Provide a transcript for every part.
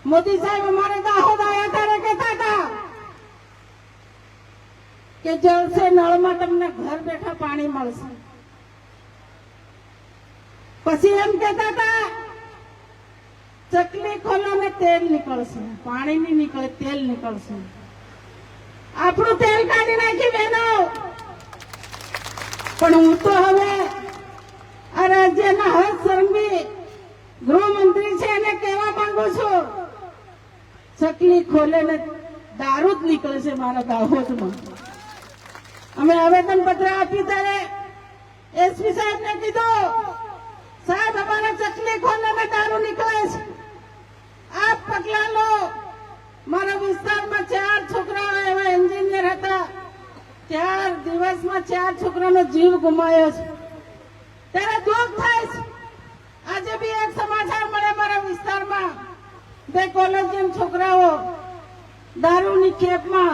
मोदी साहब हमारे दाहोद आया था, कहता था कि जल से नल में तमने घर बैठा पानी मळशे। पछी एम कहता था चकली खोलो ने तेल निकलशे, पानी नहीं निकले, तेल निकलशे। आपणुं तेल काढी नाखी बहनो। पण हूँ तो हवे आ राज्यना हर्षसंघवी गृहमंत्री छे एने कहेवा मांगू छुं, चकली खोले ने दारू ज निकळे छे मारा दाहोदमां। अमे आवेदन पत्र आप्युं त्यारे एसपी साहेब ने कीधुं, साहेब हमारे चकली खोले ने दारू निकळे छे, आप पगला लो। मारा विस्तार में 4 छोकराओ एवा एंजीनियर हता, 4 दिवस में 4 छोकरानो जीव गुमाव्यो छे। त्यारे दुख थाय छे। આજે भी एक समाचार મળે મારા વિસ્તારમાં, 2 કોલેજિયન છોકરાઓ દારૂની ખેપમાં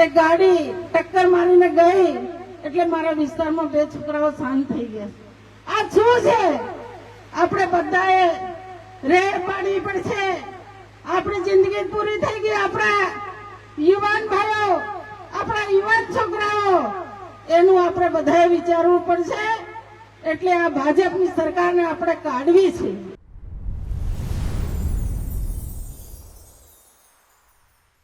એક ગાડી ટક્કર મારીને ગઈ, એટલે મારા વિસ્તારમાં 2 છોકરાઓ શાંત થઈ ગયા। આ શું છે? આપણે બધાએ રેડ પાડવી પડશે। આપણી જિંદગી પૂરી થઈ ગઈ। આપણા યુવાન ભાઈઓ, આપણા યુવાન છોકરાઓ, એનું આપણે બધાએ વિચારવું પડશે। એટલે આ ભાજપની સરકારને આપણે કાઢવી છે।